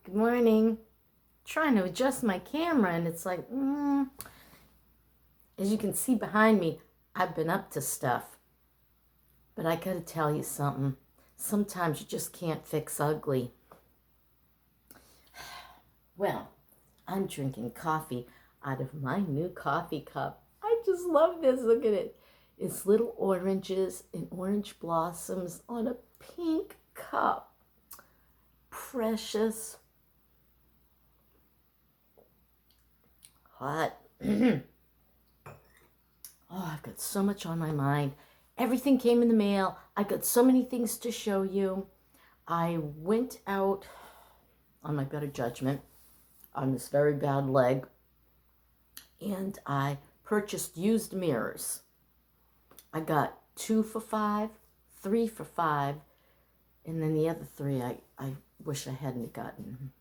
Good morning. Trying to adjust my camera and it's like, as you can see behind me, I've been up to stuff. But I gotta tell you something. Sometimes you just can't fix ugly. Well, I'm drinking coffee out of my new coffee cup. I just love this. Look at it. It's little oranges and orange blossoms on a pink cup. Precious. Hot. Oh, I've got so much on my mind. Everything came in the mail. I got so many things to show you. I went out on my better judgment on this very bad leg, and I purchased used mirrors. I got 2 for $5, 3 for $5, and then the other 3 I wish I hadn't gotten,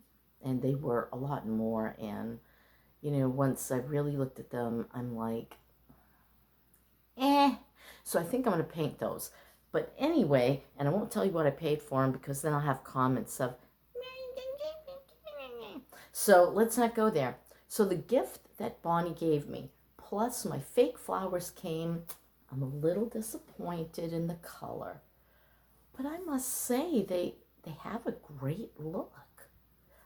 and they were a lot more. And once I really looked at them, I'm like, so I think I'm going to paint those. But anyway, and I won't tell you what I paid for them because then I'll have comments of, so let's not go there. So the gift that Bonnie gave me, plus my fake flowers came. I'm a little disappointed in the color, but I must say they have a great look.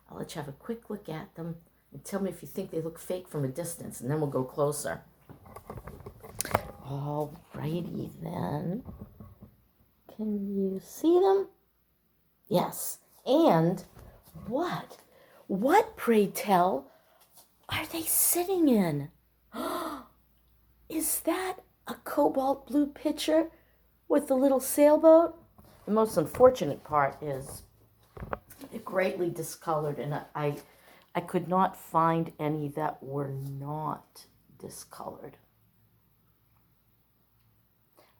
I'll let you have a quick look at them and tell me if you think they look fake from a distance, and then we'll go closer. Alrighty then. Can you see them? Yes. And what, pray tell, are they sitting in? Is that a cobalt blue pitcher with the little sailboat? The most unfortunate part is they're greatly discolored, and I could not find any that were not discolored.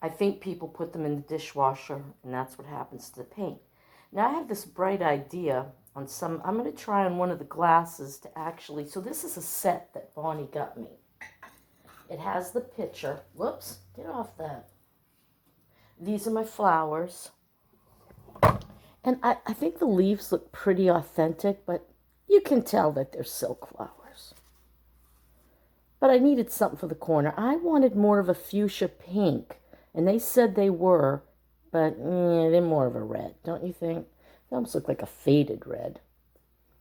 I think people put them in the dishwasher, and that's what happens to the paint. Now I have this bright idea on some, I'm going to try on one of the glasses to actually, so this is a set that Bonnie got me. It has the pitcher. Whoops, get off that. These are my flowers. And I think the leaves look pretty authentic, but you can tell that they're silk flowers. But I needed something for the corner. I wanted more of a fuchsia pink, and they said they were, but they're more of a red, don't you think? They almost look like a faded red.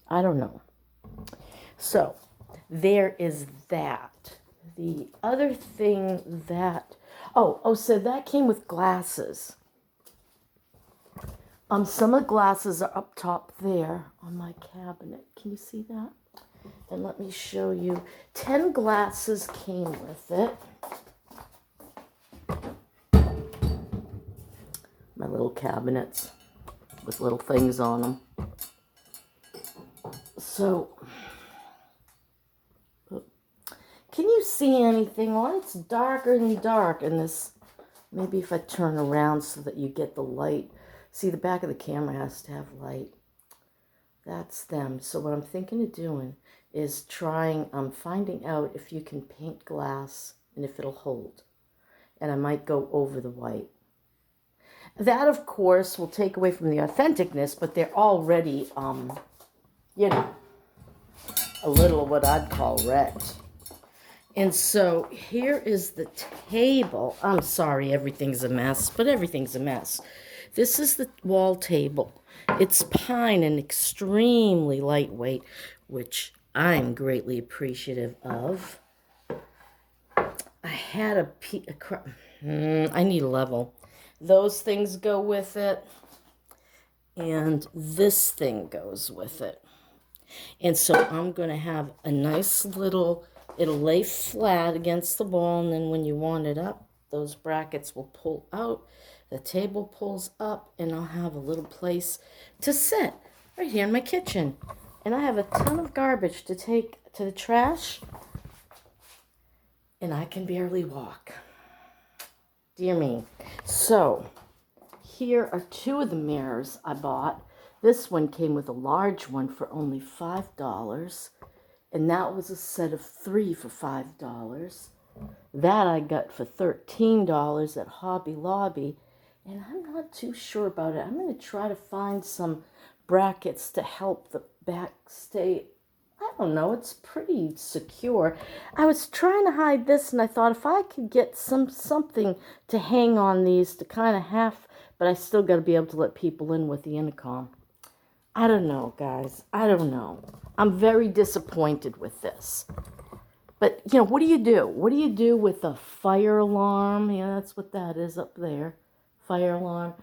I don't know. So there is that. The other thing that, so that came with glasses. Some of the glasses are up top there on my cabinet. Can you see that? And let me show you. 10 glasses came with it. My little cabinets with little things on them. So, can you see anything? Well, it's darker than dark in this. Maybe if I turn around so that you get the light. See, the back of the camera has to have light. That's them. So what I'm thinking of doing is finding out if you can paint glass and if it'll hold. And I might go over the white. That, of course, will take away from the authenticness, but they're already, a little what I'd call wrecked. And so here is the table. I'm sorry, everything's a mess, but everything's a mess. This is the wall table. It's pine and extremely lightweight, which I'm greatly appreciative of. I had I need a level. Those things go with it, and this thing goes with it. And so I'm going to have a nice little, it'll lay flat against the wall, and then when you want it up, those brackets will pull out. The table pulls up, and I'll have a little place to sit right here in my kitchen. And I have a ton of garbage to take to the trash, and I can barely walk. Dear me. So, here are 2 of the mirrors I bought. This one came with a large one for only $5, and that was a set of 3 for $5. That I got for $13 at Hobby Lobby, and I'm not too sure about it. I'm going to try to find some brackets to help the back stay, I don't know, it's pretty secure. I was trying to hide this and I thought if I could get something to hang on these to kind of half, but I still got to be able to let people in with the intercom. I don't know, guys. I don't know. I'm very disappointed with this. But, you know, what do you do? What do you do with a fire alarm? Yeah, that's what that is up there. Fire alarm.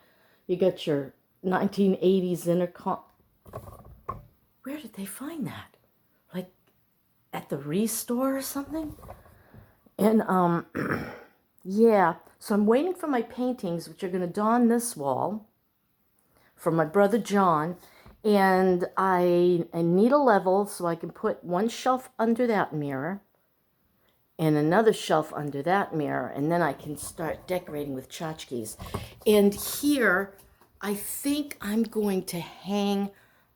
You got your 1980s intercom. Where did they find that? Like at the Restore or something? And, yeah. So I'm waiting for my paintings, which are going to don this wall from my brother John. And I need a level so I can put one shelf under that mirror and another shelf under that mirror, and then I can start decorating with tchotchkes. And here, I think I'm going to hang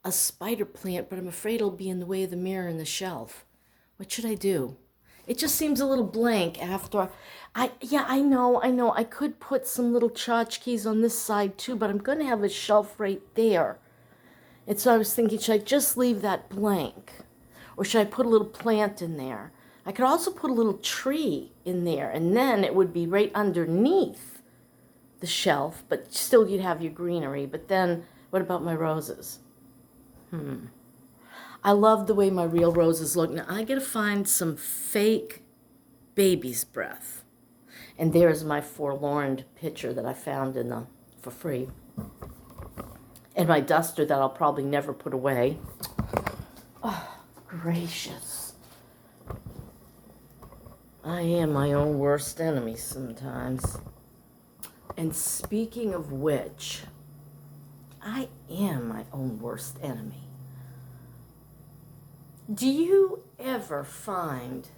a spider plant, but I'm afraid it'll be in the way of the mirror and the shelf. What should I do? It just seems a little blank after I know. I could put some little tchotchkes on this side too, but I'm going to have a shelf right there. And so I was thinking, should I just leave that blank? Or should I put a little plant in there? I could also put a little tree in there, and then it would be right underneath the shelf, but still you'd have your greenery. But then, what about my roses? I love the way my real roses look. Now, I gotta find some fake baby's breath. And there's my forlorn picture that I found for free. And my duster that I'll probably never put away. Oh, gracious. I am my own worst enemy sometimes. And speaking of which, I am my own worst enemy. Do you ever find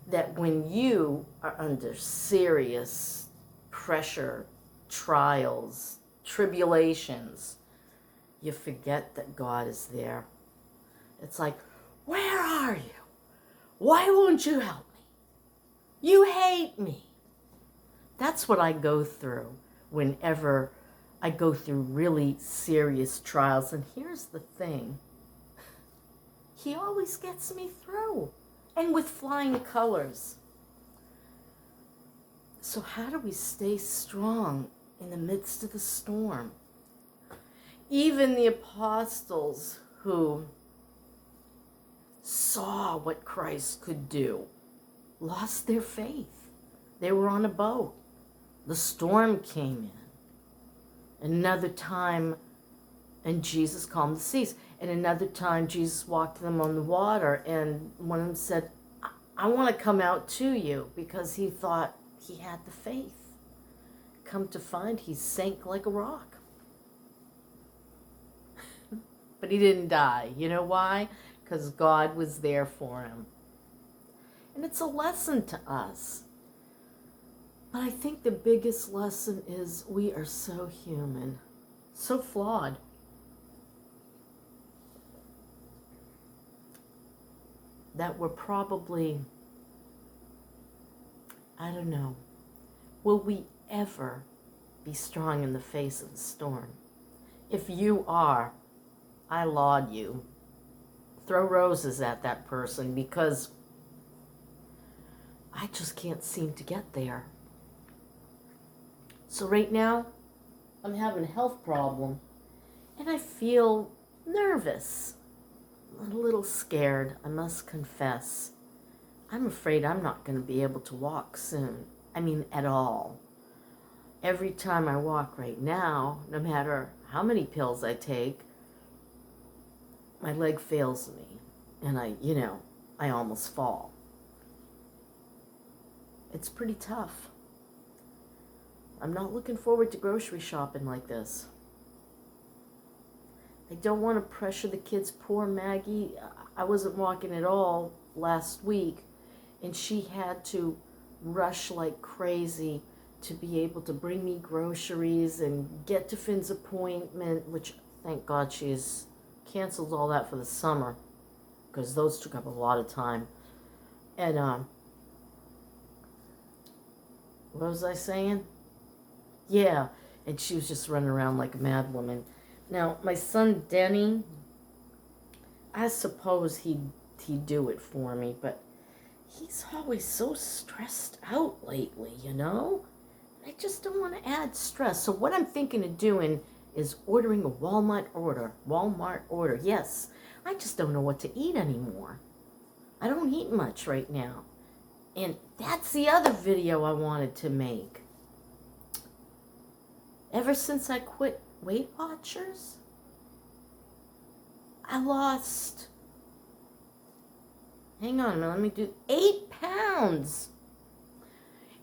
that when you are under serious pressure, trials, tribulations, you forget that God is there? It's like, where are you? Why won't you help me? You hate me. That's what I go through whenever I go through really serious trials. And here's the thing. He always gets me through. And with flying colors. So how do we stay strong in the midst of the storm? Even the apostles who saw what Christ could do lost their faith. They were on a boat. The storm came in. Another time, and Jesus calmed the seas. And another time, Jesus walked to them on the water, and one of them said, I want to come out to you, because he thought he had the faith. Come to find, he sank like a rock. But he didn't die. You know why? Because God was there for him. And it's a lesson to us. But I think the biggest lesson is we are so human, so flawed. That we're probably, I don't know, will we ever be strong in the face of the storm? If you are, I laud you. Throw roses at that person, because I just can't seem to get there. So right now, I'm having a health problem, and I feel nervous, a little scared, I must confess. I'm afraid I'm not going to be able to walk soon. I mean, at all. Every time I walk right now, no matter how many pills I take, my leg fails me, and I almost fall. It's pretty tough. I'm not looking forward to grocery shopping like this. I don't want to pressure the kids. Poor Maggie, I wasn't walking at all last week, and she had to rush like crazy to be able to bring me groceries and get to Finn's appointment, which thank God she's canceled all that for the summer, because those took up a lot of time. And what was I saying? Yeah, and she was just running around like a mad woman. Now, my son Denny, I suppose he'd do it for me, but he's always so stressed out lately, you know? I just don't want to add stress. So what I'm thinking of doing is ordering a Walmart order. Yes, I just don't know what to eat anymore. I don't eat much right now. And that's the other video I wanted to make. Ever since I quit Weight Watchers, I lost, hang on a minute, let me do 8 pounds.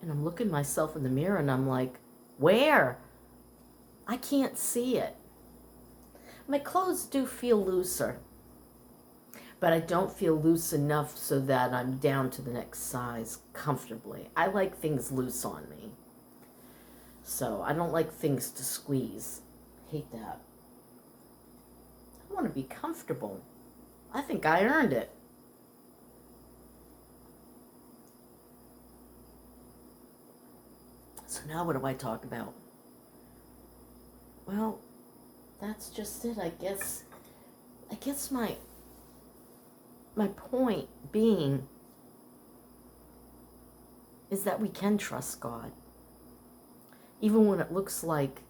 And I'm looking myself in the mirror and I'm like, where? I can't see it. My clothes do feel looser, but I don't feel loose enough so that I'm down to the next size comfortably. I like things loose on me. So I don't like things to squeeze. Hate that. I want to be comfortable. I think I earned it. So now what do I talk about? Well, that's just it, I guess my point being is that we can trust God. Even when it looks like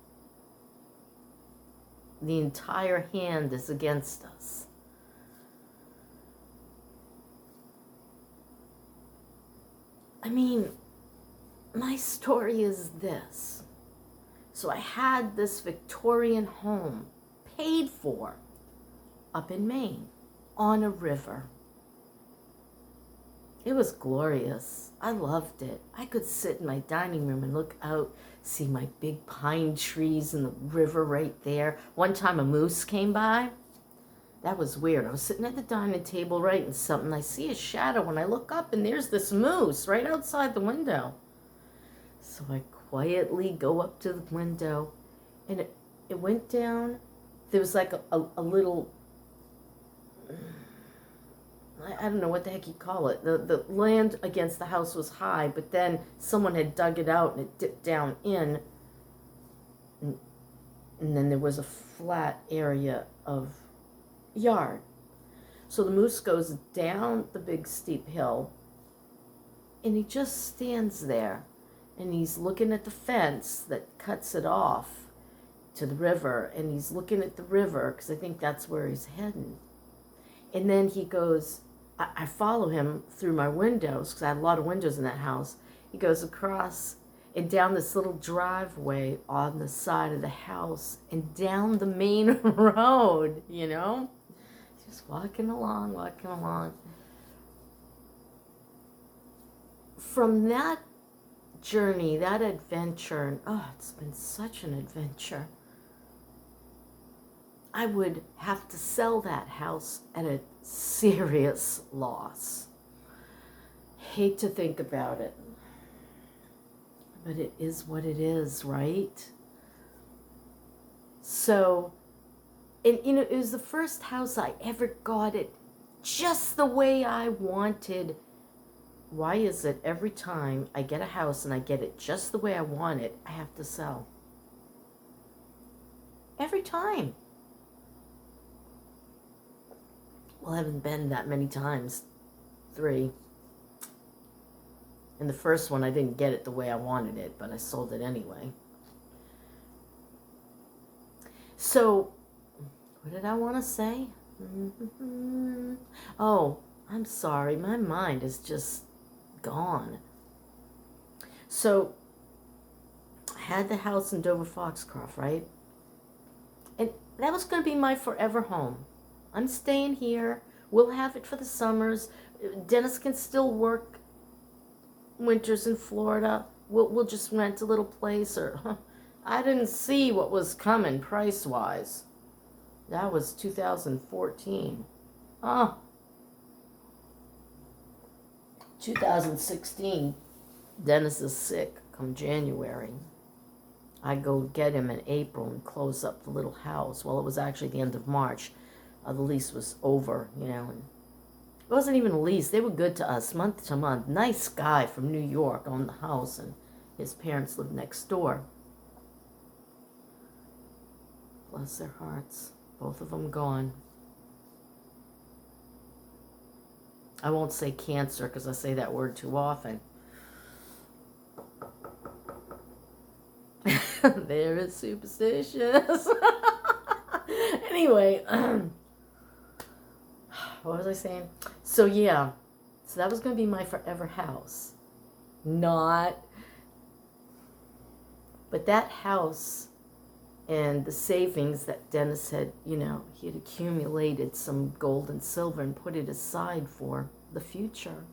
the entire hand is against us. I mean, my story is this. So I had this Victorian home paid for up in Maine on a river. It was glorious. I loved it. I could sit in my dining room and look out, see my big pine trees and the river right there. One time a moose came by. That was weird. I was sitting at the dining table writing something. I see a shadow when I look up and there's this moose right outside the window. So I quietly go up to the window and it went down. There was like a little, I don't know what the heck you call it. The land against the house was high, but then someone had dug it out and it dipped down in. And then there was a flat area of yard. So the moose goes down the big steep hill and he just stands there and he's looking at the fence that cuts it off to the river, and he's looking at the river because I think that's where he's heading. And then he goes, I follow him through my windows because I had a lot of windows in that house. He goes across and down this little driveway on the side of the house and down the main road, you know? Just walking along. From that journey, that adventure, oh, it's been such an adventure. I would have to sell that house at a serious loss. Hate to think about it, but it is what it is, right? So, and you know, it was the first house I ever got it just the way I wanted. Why is it every time I get a house and I get it just the way I want it, I have to sell? Every time. Well, I haven't been that many times. 3. And the first one, I didn't get it the way I wanted it, but I sold it anyway. So, what did I want to say? Oh, I'm sorry. My mind is just gone. So, I had the house in Dover Foxcroft, right? And that was going to be my forever home. I'm staying here. We'll have it for the summers. Dennis can still work winters in Florida. We'll just rent a little place. Or I didn't see what was coming price-wise. That was 2014. 2016, Dennis is sick come January. I go get him in April and close up the little house. Well, it was actually the end of March. The lease was over, you know. And it wasn't even a lease. They were good to us, month to month. Nice guy from New York owned the house, and his parents lived next door. Bless their hearts. Both of them gone. I won't say cancer because I say that word too often. There is superstitious. Anyway, what was I saying? So yeah, so that was going to be my forever house. Not, but that house and the savings that Dennis had, he had accumulated some gold and silver and put it aside for the future,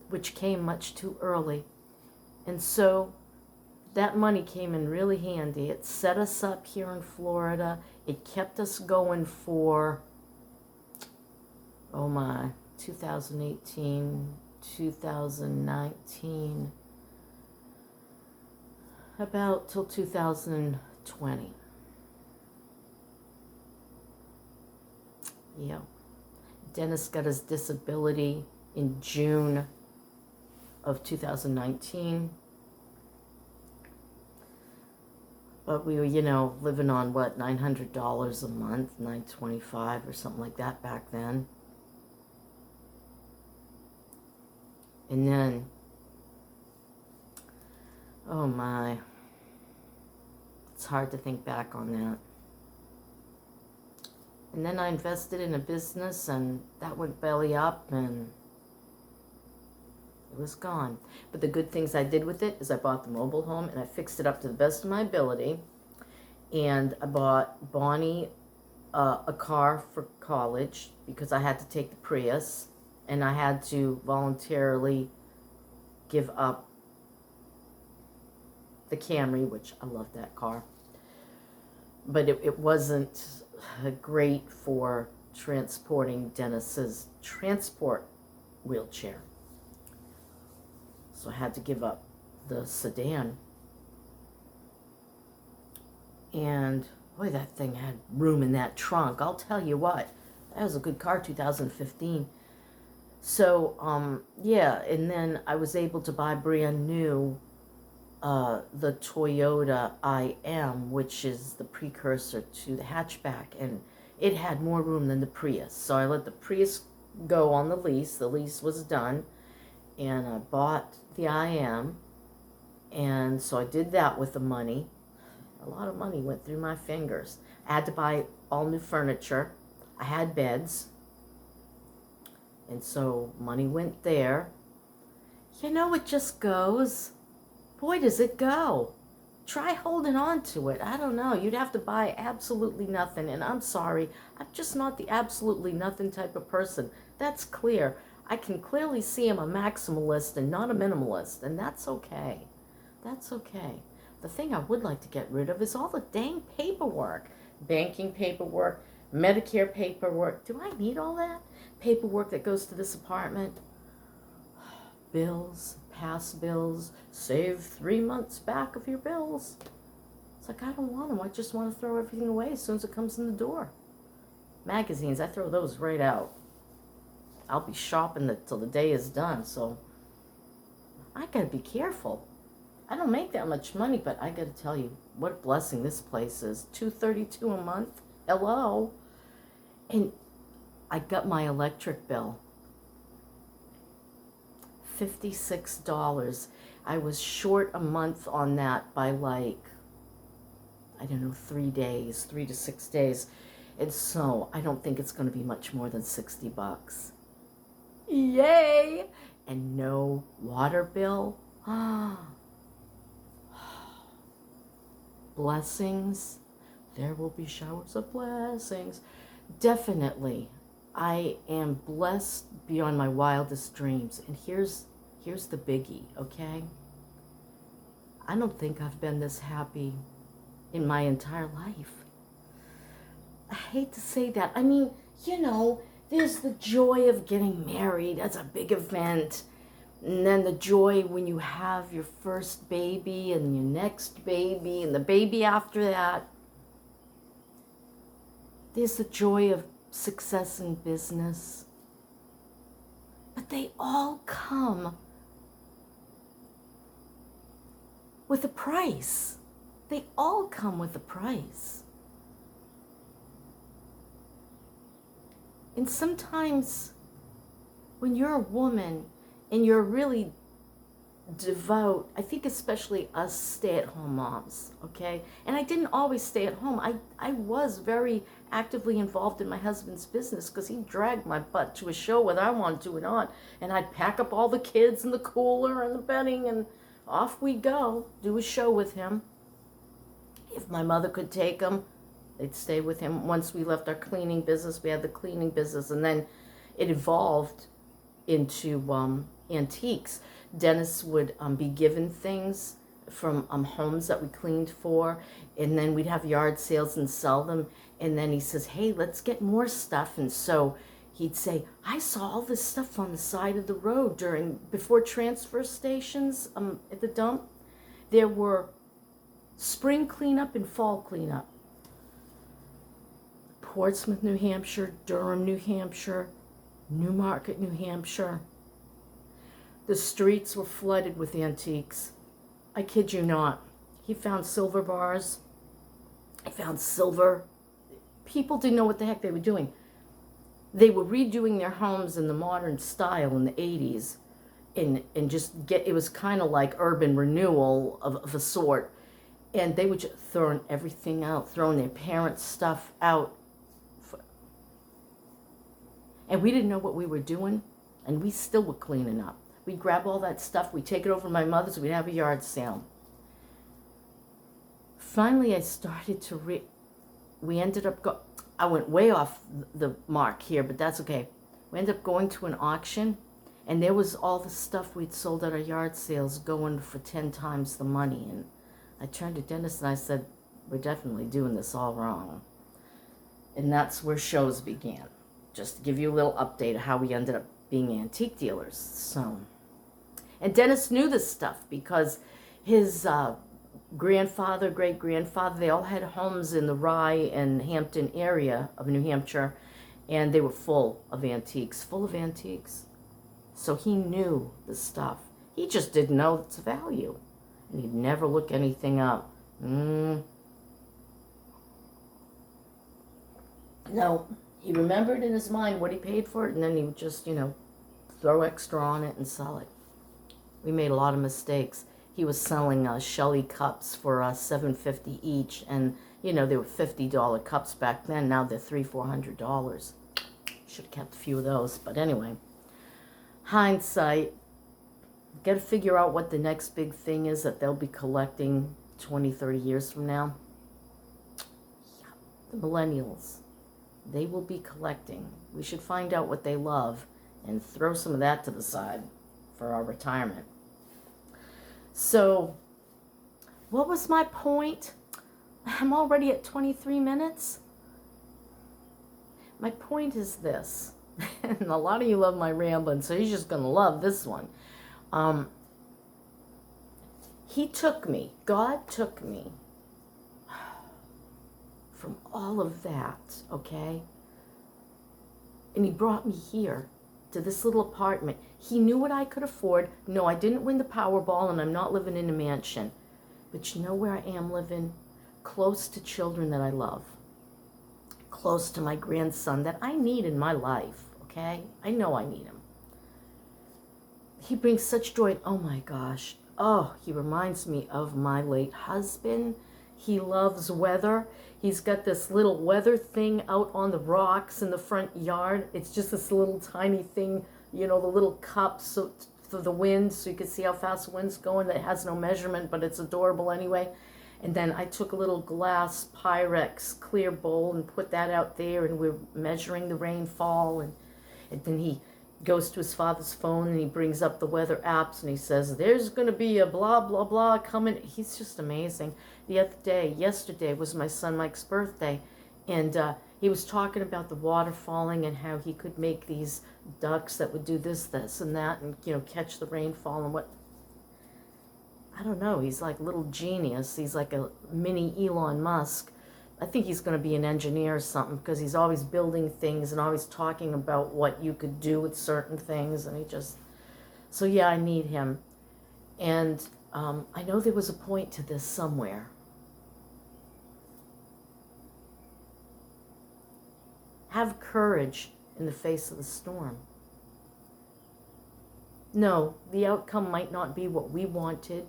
which came much too early. And so that money came in really handy. It set us up here in Florida. It kept us going for, 2018, 2019, about till 2020. Yeah. Dennis got his disability in June of 2019. But we were, living on what, $900 a month, $925 or something like that back then. And then, oh my, it's hard to think back on that. And then I invested in a business and that went belly up and it was gone. But the good things I did with it is I bought the mobile home and I fixed it up to the best of my ability. And I bought Bonnie a car for college because I had to take the Prius and I had to voluntarily give up the Camry, which I love that car. But it wasn't great for transporting Dennis's transport wheelchair. So I had to give up the sedan. And boy, that thing had room in that trunk. I'll tell you what, that was a good car, 2015. So, yeah, and then I was able to buy brand new the Toyota IM, which is the precursor to the hatchback, and it had more room than the Prius. So I let the Prius go on the lease. The lease was done, and I bought the IM, and so I did that with the money. A lot of money went through my fingers. I had to buy all new furniture. I had beds, and so money went there. It just goes. Boy, does it go. Try holding on to it. I don't know. You'd have to buy absolutely nothing. And I'm sorry, I'm just not the absolutely nothing type of person. That's clear. I can clearly see I'm a maximalist and not a minimalist. And that's okay. That's okay. The thing I would like to get rid of is all the dang paperwork. Banking paperwork, Medicare paperwork. Do I need all that? Paperwork that goes to this apartment. Bills, past bills, save 3 months back of your bills. It's like, I don't want them. I just want to throw everything away as soon as it comes in the door. Magazines, I throw those right out. I'll be shopping till the day is done, so I gotta be careful. I don't make that much money, but I gotta tell you, what a blessing this place is. $232 a month. Hello. And I got my electric bill. $56. I was short a month on that by 3 days, 3 to 6 days. And so I don't think it's going to be much more than $60. Yay! And no water bill. Blessings. There will be showers of blessings. Definitely. I am blessed beyond my wildest dreams. And here's the biggie, okay? I don't think I've been this happy in my entire life. I hate to say that. I mean, there's the joy of getting married as a big event. And then the joy when you have your first baby and your next baby and the baby after that. There's the joy of success in business. But they all come with a price. They all come with a price. And sometimes when you're a woman and you're really devout, I think especially us stay-at-home moms, okay? And I didn't always stay at home. I was very actively involved in my husband's business because he dragged my butt to a show whether I wanted to or not. And I'd pack up all the kids and the cooler and the bedding and off we go, do a show with him. If my mother could take them, they'd stay with him. Once we left our cleaning business, we had the cleaning business, and then it evolved into antiques. Dennis would be given things from homes that we cleaned for, and then we'd have yard sales and sell them. And then he says, hey, let's get more stuff. And so he'd say, I saw all this stuff on the side of the road before transfer stations at the dump. There were spring cleanup and fall cleanup. Portsmouth, New Hampshire, Durham, New Hampshire, Newmarket, New Hampshire. The streets were flooded with antiques. I kid you not. He found silver bars. He found silver. People didn't know what the heck they were doing. They were redoing their homes in the modern style in the 80s. And it was kind of like urban renewal of a sort. And they were just throwing everything out, throwing their parents' stuff out. And we didn't know what we were doing, and we still were cleaning up. We'd grab all that stuff, we'd take it over to my mother's, we'd have a yard sale. Finally, I started to we ended up I went way off the mark here, but that's okay. We ended up going to an auction, and there was all the stuff we'd sold at our yard sales going for 10 times the money. And I turned to Dennis and I said, we're definitely doing this all wrong. And that's where shows began. Just to give you a little update of how we ended up being antique dealers. So, and Dennis knew this stuff because his grandfather, great-grandfather, they all had homes in the Rye and Hampton area of New Hampshire, and they were full of antiques. So he knew the stuff. He just didn't know its value, and he'd never look anything up. No, he remembered in his mind what he paid for it, and then he would just, throw extra on it and sell it. We made a lot of mistakes. He was selling Shelly cups for $7.50 each, and they were $50 cups back then. Now they're $300-400. Should have kept a few of those, but anyway. Hindsight. Got to figure out what the next big thing is that they'll be collecting 20-30 years from now. Yeah, the millennials. They will be collecting. We should find out what they love and throw some of that to the side for our retirement. So, what was my point? I'm already at 23 minutes. My point is this, and a lot of you love my rambling, so you're just going to love this one. God took me from all of that, okay? And he brought me here to this little apartment. He knew what I could afford. No, I didn't win the Powerball, and I'm not living in a mansion. But you know where I am living? Close to children that I love. Close to my grandson that I need in my life, okay? I know I need him. He brings such joy. Oh my gosh. Oh, he reminds me of my late husband. He loves weather. He's got this little weather thing out on the rocks in the front yard. It's just this little tiny thing, the little cup for the wind, so you can see how fast the wind's going. That has no measurement, but it's adorable anyway. And then I took a little glass Pyrex clear bowl and put that out there, and we're measuring the rainfall. And then he goes to his father's phone and he brings up the weather apps and he says, there's going to be a blah, blah, blah coming. He's just amazing. Yesterday was my son Mike's birthday, and he was talking about the water falling and how he could make these ducks that would do this, and that, and, catch the rainfall and what. I don't know. He's like a little genius. He's like a mini Elon Musk. I think he's going to be an engineer or something because he's always building things and always talking about what you could do with certain things. And so yeah, I need him. And I know there was a point to this somewhere. Have courage in the face of the storm. No, the outcome might not be what we wanted.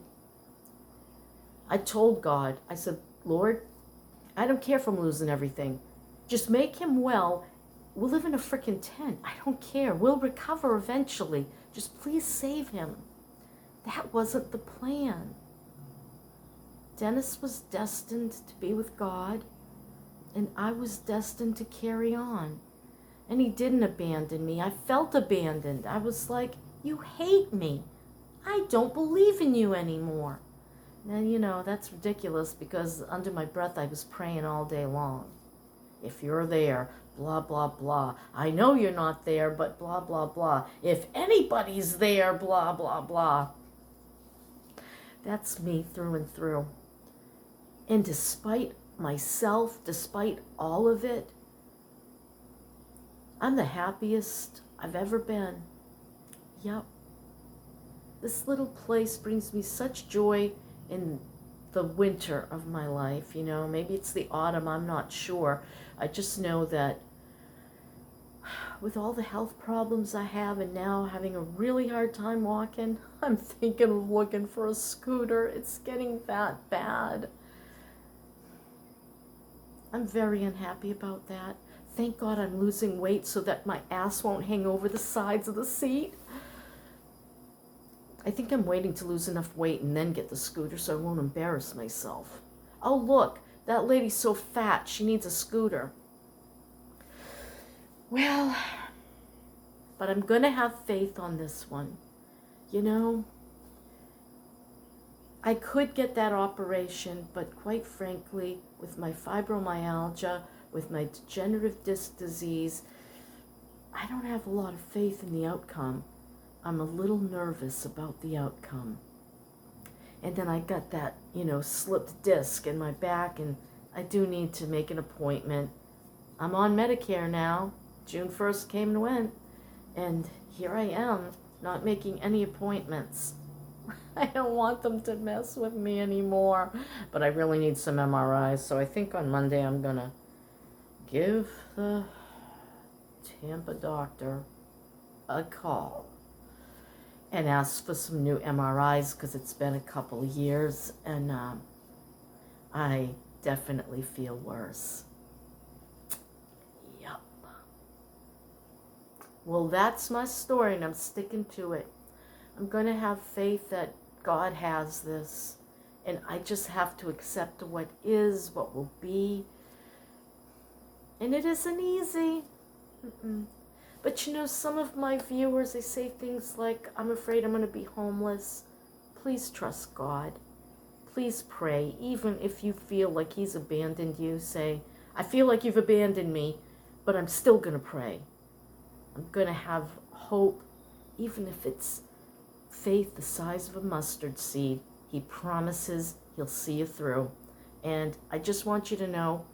I told God, I said, Lord, I don't care if I'm losing everything. Just make him well. We'll live in a freaking tent. I don't care. We'll recover eventually. Just please save him. That wasn't the plan. Dennis was destined to be with God, and I was destined to carry on. And he didn't abandon me. I felt abandoned. I was like, you hate me. I don't believe in you anymore. Now, you know, that's ridiculous because under my breath I was praying all day long. If you're there, blah, blah, blah. I know you're not there, but blah, blah, blah. If anybody's there, blah, blah, blah. That's me through and through. And despite myself, despite all of it, I'm the happiest I've ever been. Yep. This little place brings me such joy in the winter of my life, you know. Maybe it's the autumn, I'm not sure. I just know that with all the health problems I have and now having a really hard time walking, I'm thinking of looking for a scooter. It's getting that bad. I'm very unhappy about that. Thank God I'm losing weight so that my ass won't hang over the sides of the seat. I think I'm waiting to lose enough weight and then get the scooter so I won't embarrass myself. Oh, look, that lady's so fat, she needs a scooter. Well, but I'm going to have faith on this one. You know, I could get that operation, but quite frankly, with my fibromyalgia, with my degenerative disc disease, I don't have a lot of faith in the outcome. I'm a little nervous about the outcome. And then I got that, you know, slipped disc in my back, and I do need to make an appointment. I'm on Medicare now. June 1st came and went, and here I am, not making any appointments. I don't want them to mess with me anymore, but I really need some MRIs, so I think on Monday I'm gonna give the Tampa doctor a call and ask for some new MRIs because it's been a couple of years, and I definitely feel worse. Yup. Well, that's my story, and I'm sticking to it. I'm going to have faith that God has this, and I just have to accept what is, what will be. And it isn't easy. But you know, some of my viewers, they say things like, I'm afraid I'm going to be homeless. Please trust God. Please pray. Even if you feel like he's abandoned you, say, I feel like you've abandoned me, but I'm still going to pray. I'm going to have hope, even if it's faith the size of a mustard seed. He promises he'll see you through. And I just want you to know,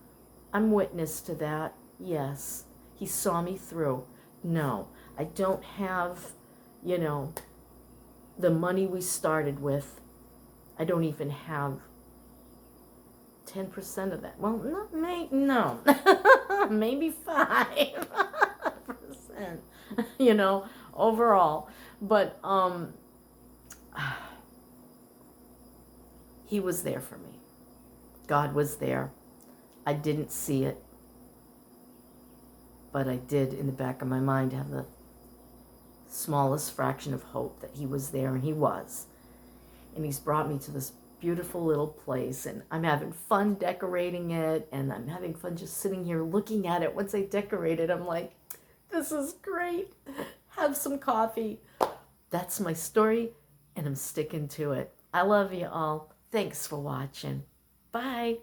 I'm witness to that. Yes, he saw me through. No, I don't have, you know, the money we started with. I don't even have 10% of that. Well, no, maybe 5%, you know, overall. But he was there for me. God was there. I didn't see it, but I did in the back of my mind have the smallest fraction of hope that he was there, and he was. And he's brought me to this beautiful little place, and I'm having fun decorating it, and I'm having fun just sitting here looking at it. Once I decorate it, I'm like, this is great. Have some coffee. That's my story, and I'm sticking to it. I love you all. Thanks for watching. Bye.